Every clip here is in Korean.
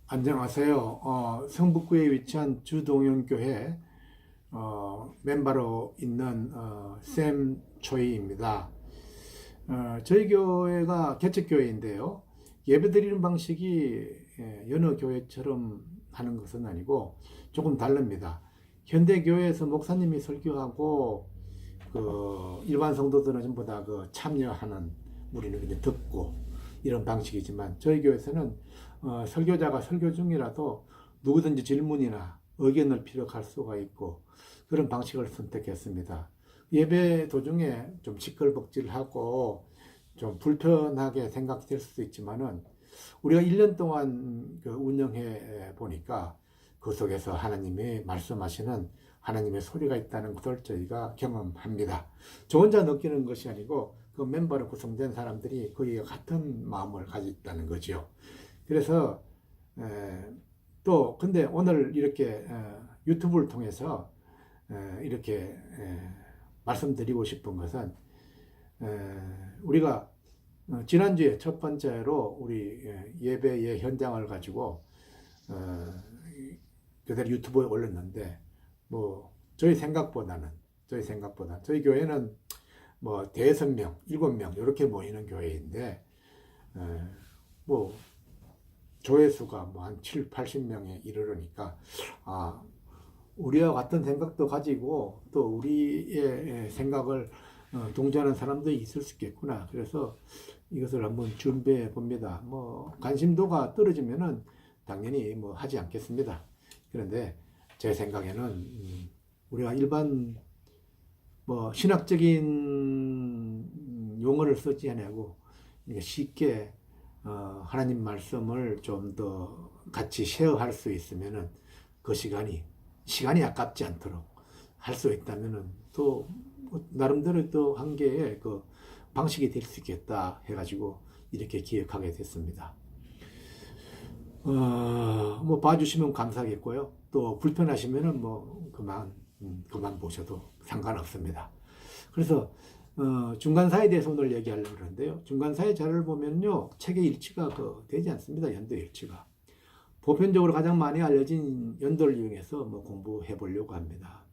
안녕하세요. 성북구에 위치한 주동영교회 멤버로 있는 샘 초이입니다. 저희 교회가 개척교회인데요. 예배드리는 방식이 여느 교회처럼 하는 것은 아니고 조금 다릅니다. 현대교회에서 목사님이 설교하고 일반 성도들은 전부 다 참여하는, 우리는 그냥 듣고 이런 방식이지만, 저희 교회에서는 설교자가 설교 중이라도 누구든지 질문이나 의견을 피력할 수가 있고, 그런 방식을 선택했습니다. 예배 도중에 좀 시끌벅질하고 좀 불편하게 생각될 수도 있지만은, 우리가 1년 동안 운영해 보니까 그 속에서 하나님이 말씀하시는 하나님의 소리가 있다는 것을 저희가 경험합니다. 저 혼자 느끼는 것이 아니고 그 멤버로 구성된 사람들이 거의 같은 마음을 가지고 있다는 거죠. 그래서 또 근데 오늘 이렇게 유튜브를 통해서 이렇게 말씀드리고 싶은 것은, 우리가 지난주에 첫 번째로 우리 예배의 현장을 가지고 그대로 유튜브에 올렸는데, 저희 생각보다 저희 교회는 대여섯 명, 7명 이렇게 모이는 교회인데, 뭐 조회수가 한 7, 80명에 이르르니까, 우리와 같은 생각도 가지고 또 우리의 생각을 동조하는 사람도 있을 수 있겠구나. 그래서 이것을 한번 준비해 봅니다. 관심도가 떨어지면은 당연히 하지 않겠습니다. 그런데 제 생각에는 우리가 일반 신학적인 용어를 쓰지 않고 쉽게 하나님 말씀을 좀 더 같이 쉐어할 수 있으면은, 그 시간이 아깝지 않도록 할 수 있다면은 또 나름대로 또 한 개의 방식이 될 수 있겠다 해가지고 이렇게 기획하게 됐습니다. 봐주시면 감사하겠고요. 또 불편하시면은 그만 보셔도 상관없습니다. 그래서 중간사에 대해서 오늘 얘기하려고 그러는데요. 중간사의 자료를 보면요, 책의 일치가 되지 않습니다. 연도 일치가. 보편적으로 가장 많이 알려진 연도를 이용해서 공부해 보려고 합니다.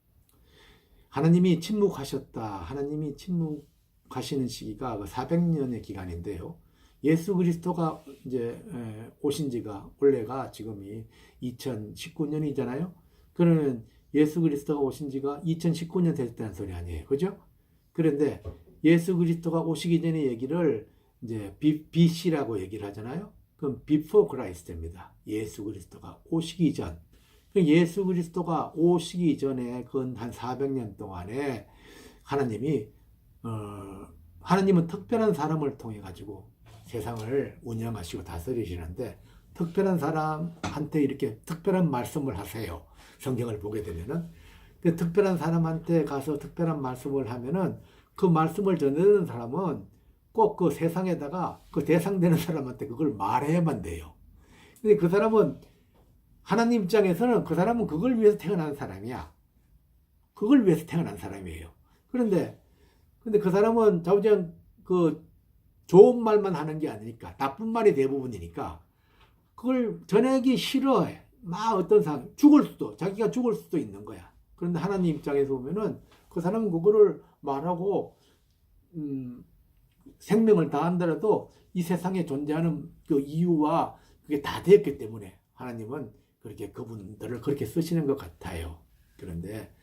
하나님이 침묵하셨다. 하나님이 침묵하시는 시기가 400년의 기간인데요. 예수 그리스도가 이제 오신 지가, 올해가 지금이 2019년이잖아요. 그러면 예수 그리스도가 오신 지가 2019년 됐다는 소리 아니에요. 그죠? 그런데 예수 그리스도가 오시기 전의 얘기를 이제 BC라고 얘기를 하잖아요. 그럼 before Christ입니다. 예수 그리스도가 오시기 전. 예수 그리스도가 오시기 전에 한 400년 동안에 하나님은 특별한 사람을 통해 가지고 세상을 운영하시고 다스리시는데, 특별한 사람한테 이렇게 특별한 말씀을 하세요. 성경을 보게 되면은 그 특별한 사람한테 가서 특별한 말씀을 하면은, 그 말씀을 전하는 사람은 꼭 그 세상에다가 그 대상되는 사람한테 그걸 말해야만 돼요. 근데 그 사람은, 하나님 입장에서는 그 사람은 그걸 위해서 태어난 사람이야. 그걸 위해서 태어난 사람이에요. 근데 그 사람은 자우지간 좋은 말만 하는 게 아니니까, 나쁜 말이 대부분이니까 그걸 전하기 싫어해. 어떤 상황, 자기가 죽을 수도 있는 거야. 그런데 하나님 입장에서 보면은 그 사람은 그거를 말하고 생명을 다한다라도 이 세상에 존재하는 그 이유와 그게 다 되었기 때문에 하나님은 그렇게 그분들을 그렇게 쓰시는 것 같아요. 그런데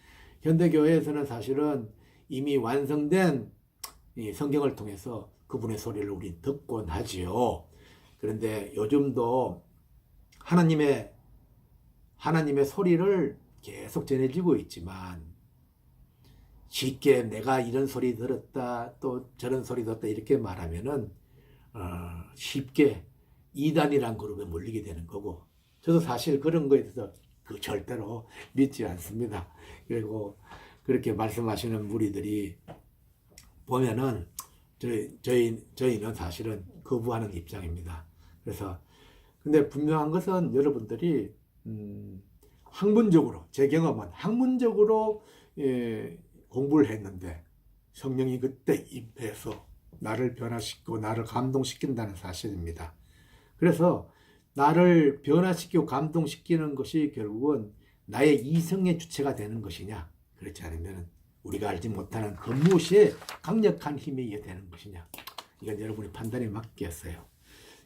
현대교회에서는 사실은 이미 완성된 이 성경을 통해서 그분의 소리를 우리 듣곤 하지요. 그런데 요즘도 하나님의 소리를 계속 전해지고 있지만, 쉽게 내가 이런 소리 들었다, 또 저런 소리 들었다 이렇게 말하면은 쉽게 이단이란 그룹에 몰리게 되는 거고, 저도 사실 그런 거에 대해서 절대로 믿지 않습니다. 그리고 그렇게 말씀하시는 무리들이 보면은 저희는 사실은 거부하는 입장입니다. 그래서 근데 분명한 것은, 여러분들이 학문적으로, 제 경험은 학문적으로 공부를 했는데 성령이 그때 임해서 나를 변화시키고 나를 감동시킨다는 사실입니다. 그래서 나를 변화시키고 감동시키는 것이 결국은 나의 이성의 주체가 되는 것이냐, 그렇지 않으면 우리가 알지 못하는 그 무엇이 강력한 힘에 의해 되는 것이냐, 이건 여러분의 판단에 맡겼어요.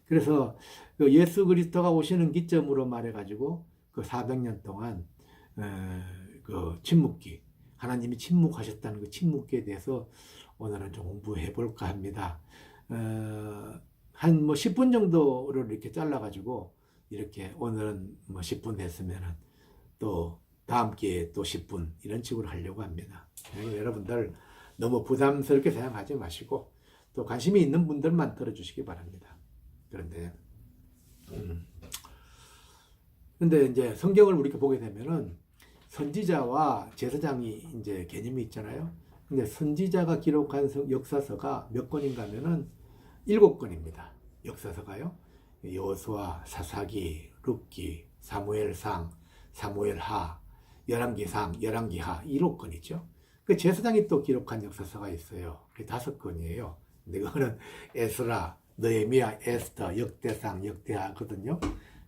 그래서 그 예수 그리스도가 오시는 기점으로 말해가지고 그 400년 동안 그 침묵기, 하나님이 침묵하셨다는 그 침묵기에 대해서 오늘은 좀 공부해 볼까 합니다. 한 뭐 10분 정도를 이렇게 잘라가지고 이렇게 오늘은 뭐 10분 됐으면은 또 다음 기회에 또 10분 이런 식으로 하려고 합니다. 여러분들 너무 부담스럽게 생각하지 마시고 또 관심이 있는 분들만 들어주시기 바랍니다. 근데 이제 성경을 우리가 보게 되면은 선지자와 제사장이 이제 개념이 있잖아요. 근데 선지자가 기록한 역사서가 몇 권인가 하면은 7권입니다. 역사서가요. 여호수아, 사사기, 룻기, 사무엘상, 사무엘하, 열왕기상, 열왕기하 7권이죠. 그 제사장이 또 기록한 역사서가 있어요. 그게 5권이에요. 근데 그거는 에스라, 느헤미야, 에스더, 역대상, 역대하거든요.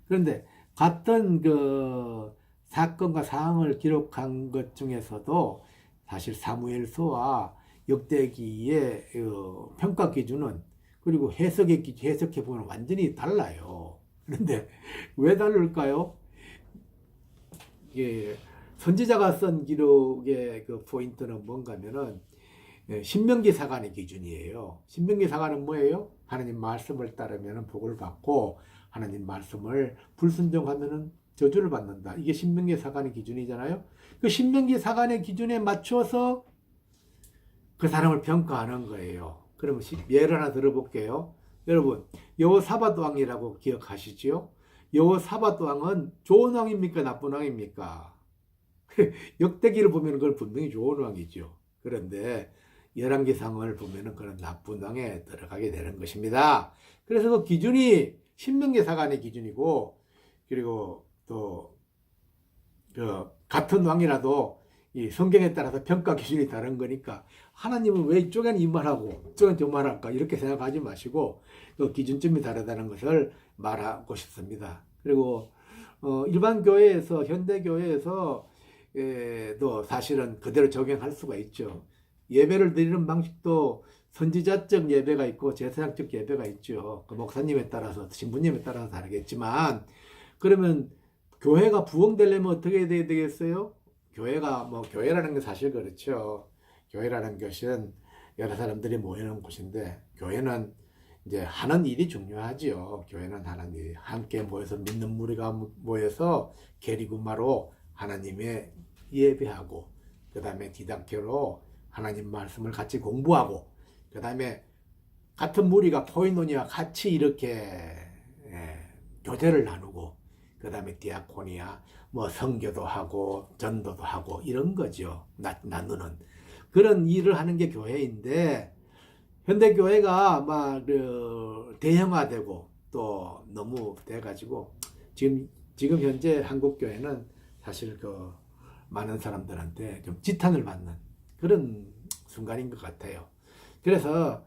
그런데 같은 그 사건과 사항을 기록한 것 중에서도 사실 사무엘서와 역대기의 평가 기준은 그리고 해석해 보면 완전히 달라요. 그런데 왜 다를까요? 예, 선지자가 쓴 기록의 그 포인트는 뭔가 하면은 신명기 사관의 기준이에요. 신명기 사관은 뭐예요? 하나님 말씀을 따르면 복을 받고 하나님 말씀을 불순종하면 저주를 받는다. 이게 신명기 사관의 기준이잖아요. 그 신명기 사관의 기준에 맞춰서 그 사람을 평가하는 거예요. 그러면 예를 하나 들어볼게요. 여러분, 여호사밧 왕이라고 기억하시죠? 여호사밧 왕은 좋은 왕입니까? 나쁜 왕입니까? 역대기를 보면 그걸 분명히 좋은 왕이죠. 그런데 열왕기상을 보면 그런 나쁜 왕에 들어가게 되는 것입니다. 그래서 그 기준이 신명기 사관의 기준이고, 그리고 또 그 같은 왕이라도 이 성경에 따라서 평가 기준이 다른 거니까 하나님은 왜 이쪽에는 이 말하고 이쪽은 저 말할까 이렇게 생각하지 마시고 그 기준점이 다르다는 것을 말하고 싶습니다. 그리고 일반 교회에서 현대 교회에서 도 사실은 그대로 적용할 수가 있죠. 예배를 드리는 방식도 선지자적 예배가 있고 제사장적 예배가 있죠. 그 목사님에 따라서 신부님에 따라서 다르겠지만 그러면 교회가 부흥되려면 어떻게 돼야 되겠어요? 교회가 뭐 교회라는 게 사실 그렇죠. 교회라는 것은 여러 사람들이 모이는 곳인데 교회는 이제 하는 일이 중요하지요. 교회는 하는 일이 함께 모여서 믿는 무리가 모여서 계리구마로 하나님의 예배하고 그 다음에 디다케로 하나님 말씀을 같이 공부하고 그 다음에 같은 무리가 코이노니와 같이 이렇게 교제를 나누고 그 다음에 디아코니아 뭐 선교도 하고 전도도 하고 이런 거죠. 나누는 그런 일을 하는 게 교회인데 현대 교회가 막 대형화되고 또 너무 돼가지고 지금 현재 한국 교회는 사실 그 많은 사람들한테 좀 지탄을 받는 그런 순간인 것 같아요. 그래서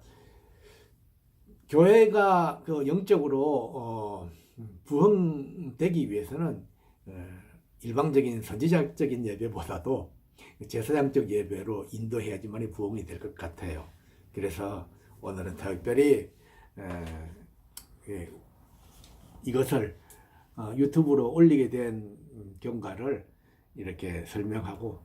교회가 그 영적으로 부흥되기 위해서는 일방적인 선지자적인 예배보다도 제사장적 예배로 인도해야지만 부흥이 될 것 같아요. 그래서 오늘은 특별히 이것을 유튜브로 올리게 된 경과를 이렇게 설명하고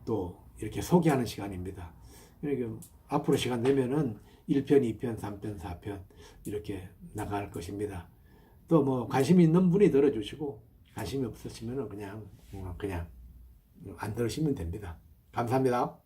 또 이렇게 소개하는 시간입니다. 그러니까 앞으로 시간 되면은 1편, 2편, 3편, 4편 이렇게 나갈 것입니다. 또 뭐 관심 있는 분이 들어주시고 관심이 없으시면 그냥 안 들으시면 됩니다. 감사합니다.